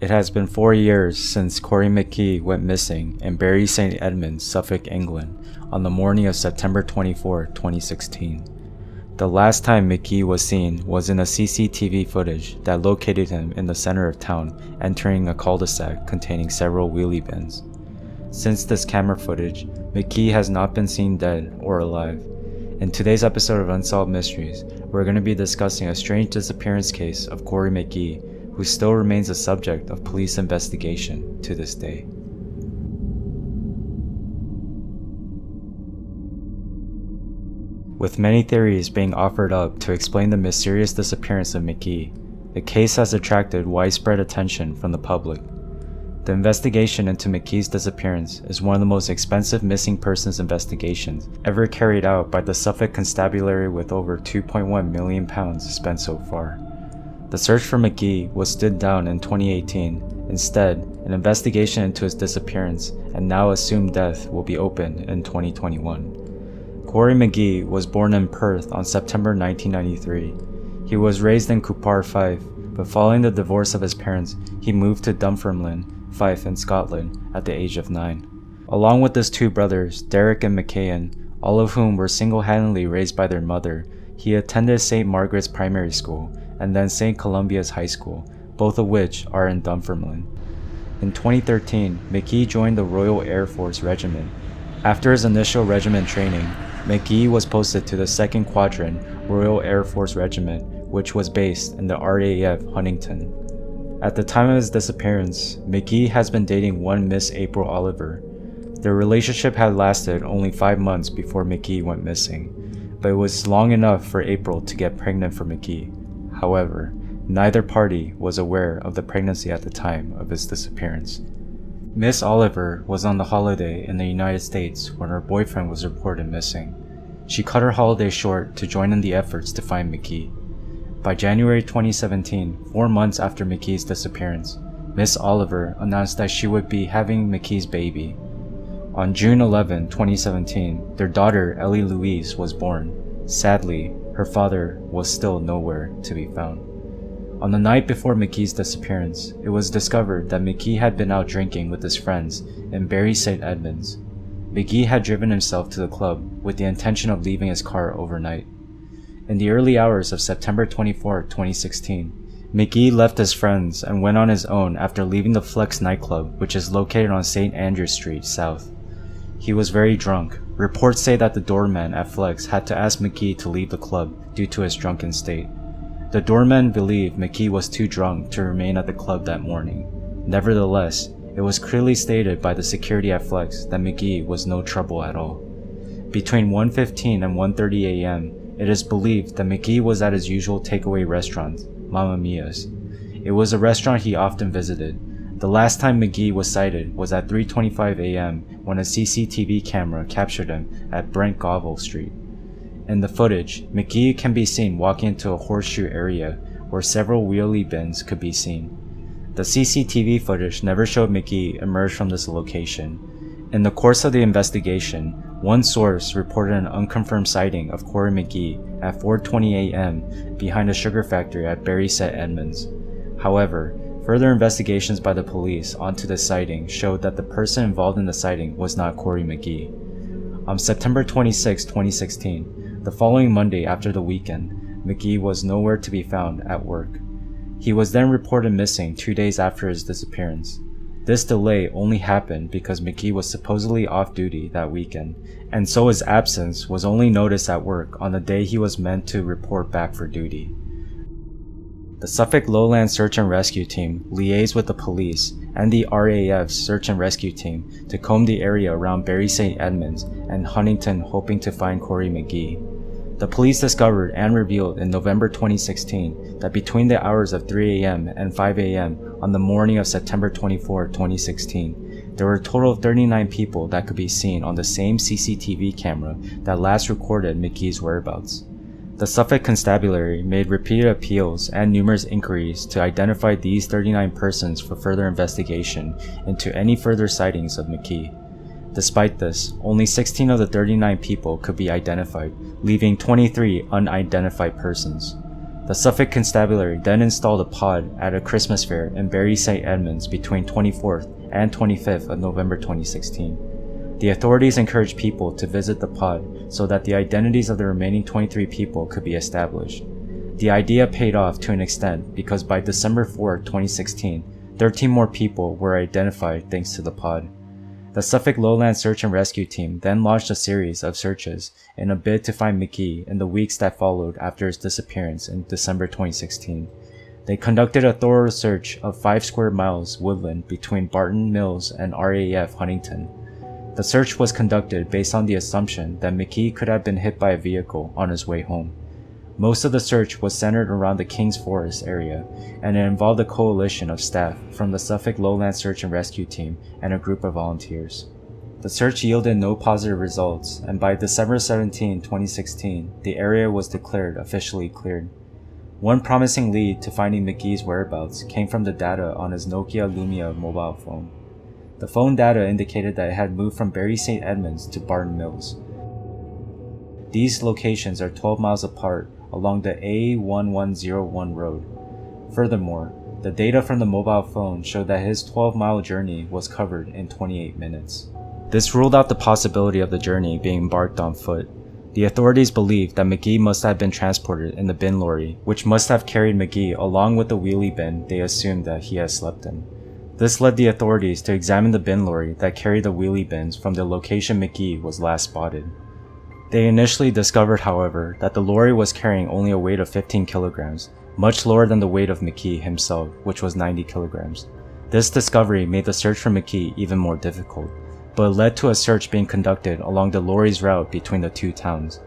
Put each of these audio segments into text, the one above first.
It has been 4 years since Corrie McKeague went missing in Bury St. Edmunds, Suffolk, England, on the morning of September 24, 2016. The last time McKeague was seen was in a CCTV footage that located him in the center of town, entering a cul-de-sac containing several wheelie bins. Since this camera footage, McKeague has not been seen dead or alive. In today's episode of Unsolved Mysteries, we're going to be discussing a strange disappearance case of Corrie McKeague, who still remains a subject of police investigation to this day. With many theories being offered up to explain the mysterious disappearance of McKeague, the case has attracted widespread attention from the public. The investigation into McKeague's disappearance is one of the most expensive missing persons investigations ever carried out by the Suffolk Constabulary, with over £2.1 million spent so far. The search for McKeague was stood down in 2018. Instead, an investigation into his disappearance and now assumed death will be opened in 2021. Corrie McKeague was born in Perth on September 1993. He was raised in Cupar, Fife, but following the divorce of his parents, he moved to Dunfermline, Fife in Scotland at the age of 9. Along with his two brothers, Derek and McKeon, all of whom were single-handedly raised by their mother, he attended St. Margaret's Primary School and then St. Columbia's High School, both of which are in Dunfermline. In 2013, McKeague joined the Royal Air Force Regiment. After his initial regiment training, McKeague was posted to the 2nd Quadrant Royal Air Force Regiment, which was based in the RAF Huntington. At the time of his disappearance, McKeague has been dating one Miss April Oliver. Their relationship had lasted only 5 months before McKeague went missing, but it was long enough for April to get pregnant for McKeague. However, neither party was aware of the pregnancy at the time of his disappearance. Miss Oliver was on the holiday in the United States when her boyfriend was reported missing. She cut her holiday short to join in the efforts to find McKeague. By January 2017, 4 months after McKeague's disappearance, Miss Oliver announced that she would be having McKeague's baby. On June 11, 2017, their daughter Ellie Louise was born. Sadly, her father was still nowhere to be found. On the night before McKeague's disappearance, it was discovered that McKeague had been out drinking with his friends in Bury St. Edmunds. McKeague had driven himself to the club with the intention of leaving his car overnight. In the early hours of September 24, 2016, McKeague left his friends and went on his own after leaving the Flex nightclub, which is located on St. Andrew Street South. He was very drunk. Reports say that the doorman at Flex had to ask McKeague to leave the club due to his drunken state. The doorman believed McKeague was too drunk to remain at the club that morning. Nevertheless, it was clearly stated by the security at Flex that McKeague was no trouble at all. Between 1:15 and 1:30 a.m., it is believed that McKeague was at his usual takeaway restaurant, Mamma Mia's. It was a restaurant he often visited. The last time McKeague was sighted was at 3:25 a.m. when a CCTV camera captured him at Brent Govel Street. In the footage, McKeague can be seen walking into a horseshoe area where several wheelie bins could be seen. The CCTV footage never showed McKeague emerge from this location. In the course of the investigation, one source reported an unconfirmed sighting of Corrie McKeague at 4:20 a.m. behind a sugar factory at Bury St. Edmunds. However, further investigations by the police onto the sighting showed that the person involved in the sighting was not Corrie McKeague. On September 26, 2016, the following Monday after the weekend, McKeague was nowhere to be found at work. He was then reported missing 2 days after his disappearance. This delay only happened because McKeague was supposedly off duty that weekend, and so his absence was only noticed at work on the day he was meant to report back for duty. The Suffolk Lowland Search and Rescue Team liaised with the police and the RAF's Search and Rescue Team to comb the area around Bury St. Edmunds and Huntington, hoping to find Corrie McKeague. The police discovered and revealed in November 2016 that between the hours of 3 a.m. and 5 a.m. on the morning of September 24, 2016, there were a total of 39 people that could be seen on the same CCTV camera that last recorded McKeague's whereabouts. The Suffolk Constabulary made repeated appeals and numerous inquiries to identify these 39 persons for further investigation into any further sightings of McKeague. Despite this, only 16 of the 39 people could be identified, leaving 23 unidentified persons. The Suffolk Constabulary then installed a pod at a Christmas fair in Bury St. Edmunds between 24th and 25th of November 2016. The authorities encouraged people to visit the pod so that the identities of the remaining 23 people could be established. The idea paid off to an extent because by December 4, 2016, 13 more people were identified thanks to the pod. The Suffolk Lowland Search and Rescue Team then launched a series of searches in a bid to find McKee in the weeks that followed after his disappearance in December 2016. They conducted a thorough search of 5 square miles woodland between Barton Mills and RAF Huntington. The search was conducted based on the assumption that McKee could have been hit by a vehicle on his way home. Most of the search was centered around the King's Forest area, and it involved a coalition of staff from the Suffolk Lowland Search and Rescue Team and a group of volunteers. The search yielded no positive results, and by December 17, 2016, the area was declared officially cleared. One promising lead to finding McKee's whereabouts came from the data on his Nokia Lumia mobile phone. The phone data indicated that it had moved from Bury St. Edmunds to Barton Mills. These locations are 12 miles apart along the A1101 road. Furthermore, the data from the mobile phone showed that his 12-mile journey was covered in 28 minutes. This ruled out the possibility of the journey being embarked on foot. The authorities believed that McKee must have been transported in the bin lorry, which must have carried McKee along with the wheelie bin they assumed that he had slept in. This led the authorities to examine the bin lorry that carried the wheelie bins from the location McKee was last spotted. They initially discovered, however, that the lorry was carrying only a weight of 15 kilograms, much lower than the weight of McKee himself, which was 90 kilograms. This discovery made the search for McKee even more difficult, but it led to a search being conducted along the lorry's route between the two towns.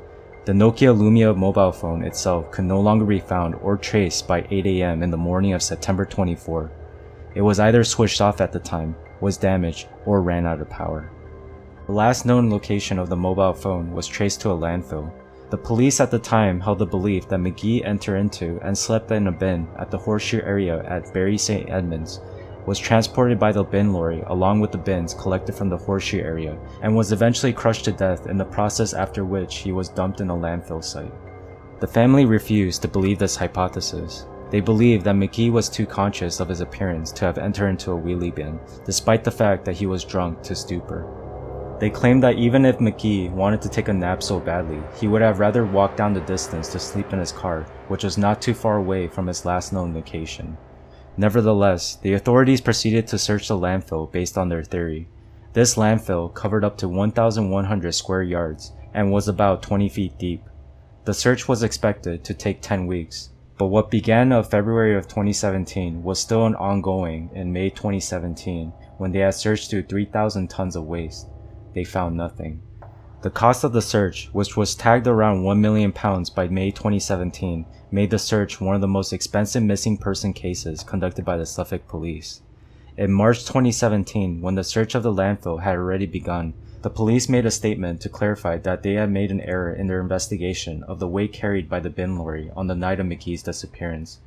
The Nokia Lumia mobile phone itself could no longer be found or traced by 8 a.m. in the morning of September 24. It was either switched off at the time, was damaged, or ran out of power. The last known location of the mobile phone was traced to a landfill. The police at the time held the belief that McKee entered into and slept in a bin at the horseshoe area at Bury St. Edmunds, was transported by the bin lorry along with the bins collected from the horseshoe area, and was eventually crushed to death in the process, after which he was dumped in a landfill site. The family refused to believe this hypothesis. They believed that McKee was too conscious of his appearance to have entered into a wheelie bin, despite the fact that he was drunk to stupor. They claimed that even if McKee wanted to take a nap so badly, he would have rather walked down the distance to sleep in his car, which was not too far away from his last known location. Nevertheless, the authorities proceeded to search the landfill based on their theory. This landfill covered up to 1,100 square yards and was about 20 feet deep. The search was expected to take 10 weeks, but what began in February of 2017 was still ongoing in May 2017 when they had searched through 3,000 tons of waste. They found nothing. The cost of the search, which was tagged around £1 million by May 2017, made the search one of the most expensive missing person cases conducted by the Suffolk police. In March 2017, when the search of the landfill had already begun, the police made a statement to clarify that they had made an error in their investigation of the weight carried by the bin lorry on the night of McKee's disappearance.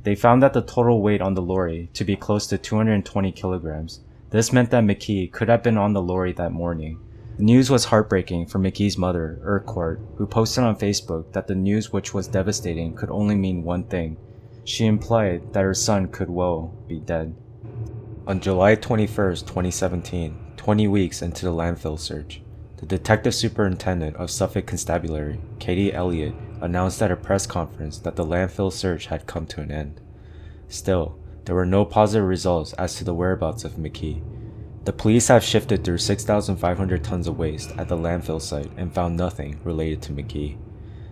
They found that the total weight on the lorry to be close to 220 kilograms. This meant that McKee could have been on the lorry that morning. The news was heartbreaking for McKee's mother, Urquhart, who posted on Facebook that the news, which was devastating, could only mean one thing. She implied that her son could well be dead. On July 21, 2017, 20 weeks into the landfill search, the Detective Superintendent of Suffolk Constabulary, Katie Elliott, announced at a press conference that the landfill search had come to an end. Still, there were no positive results as to the whereabouts of McKee. The police have shifted through 6,500 tons of waste at the landfill site and found nothing related to McKee.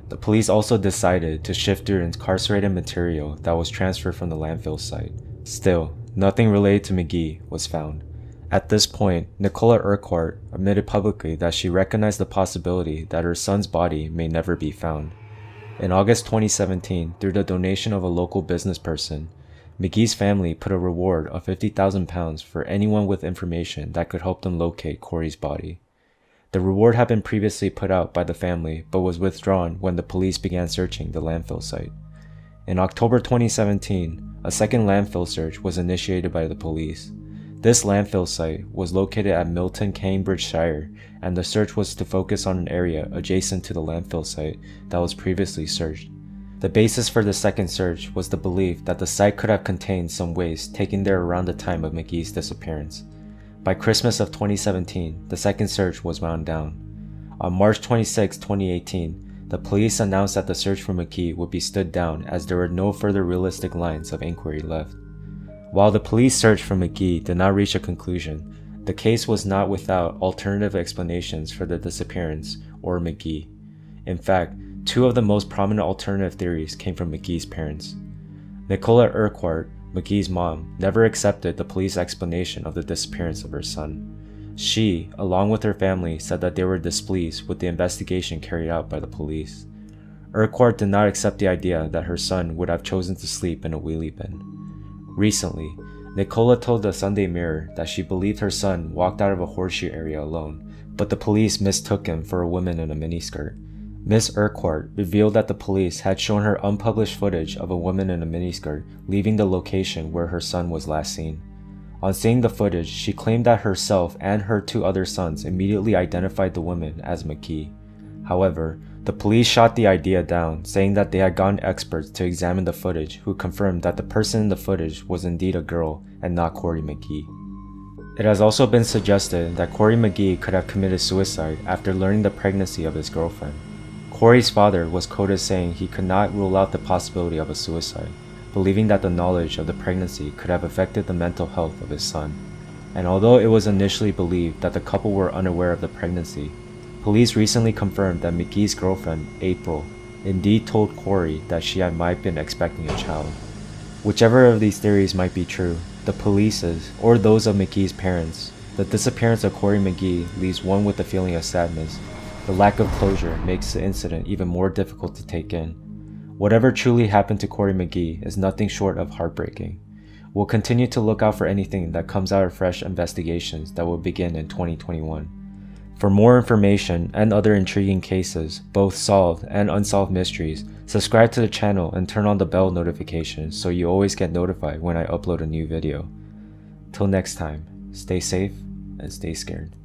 The police also decided to shift through incarcerated material that was transferred from the landfill site. Still, nothing related to McKee was found. At this point, Nicola Urquhart admitted publicly that she recognized the possibility that her son's body may never be found. In August 2017, through the donation of a local business person, McKee's family put a reward of £50,000 for anyone with information that could help them locate Corrie's body. The reward had been previously put out by the family but was withdrawn when the police began searching the landfill site. In October 2017, a second landfill search was initiated by the police. This landfill site was located at Milton, Cambridgeshire, and the search was to focus on an area adjacent to the landfill site that was previously searched. The basis for the second search was the belief that the site could have contained some waste taken there around the time of McKee's disappearance. By Christmas of 2017, the second search was wound down. On March 26, 2018, the police announced that the search for McKeague would be stood down as there were no further realistic lines of inquiry left. While the police search for McKeague did not reach a conclusion, the case was not without alternative explanations for the disappearance or McKeague. In fact, two of the most prominent alternative theories came from McKee's parents. Nicola Urquhart, McKee's mom, never accepted the police explanation of the disappearance of her son. She, along with her family, said that they were displeased with the investigation carried out by the police. Urquhart did not accept the idea that her son would have chosen to sleep in a wheelie bin. Recently, Nicola told the Sunday Mirror that she believed her son walked out of a horseshoe area alone, but the police mistook him for a woman in a miniskirt. Miss Urquhart revealed that the police had shown her unpublished footage of a woman in a miniskirt leaving the location where her son was last seen. On seeing the footage, she claimed that herself and her two other sons immediately identified the woman as McKeague. However, the police shot the idea down, saying that they had gotten experts to examine the footage who confirmed that the person in the footage was indeed a girl and not Corrie McKeague. It has also been suggested that Corrie McKeague could have committed suicide after learning the pregnancy of his girlfriend. Corrie's father was quoted saying he could not rule out the possibility of a suicide, believing that the knowledge of the pregnancy could have affected the mental health of his son. And although it was initially believed that the couple were unaware of the pregnancy, police recently confirmed that McKee's girlfriend, April, indeed told Corrie that she might have been expecting a child. Whichever of these theories might be true, the police's, or those of McKee's parents, the disappearance of Corrie McKeague leaves one with a feeling of sadness. The lack of closure makes the incident even more difficult to take in. Whatever truly happened to Corrie McKeague is nothing short of heartbreaking. We'll continue to look out for anything that comes out of fresh investigations that will begin in 2021. For more information and other intriguing cases, both solved and unsolved mysteries, subscribe to the channel and turn on the bell notifications so you always get notified when I upload a new video. Till next time, stay safe and stay scared.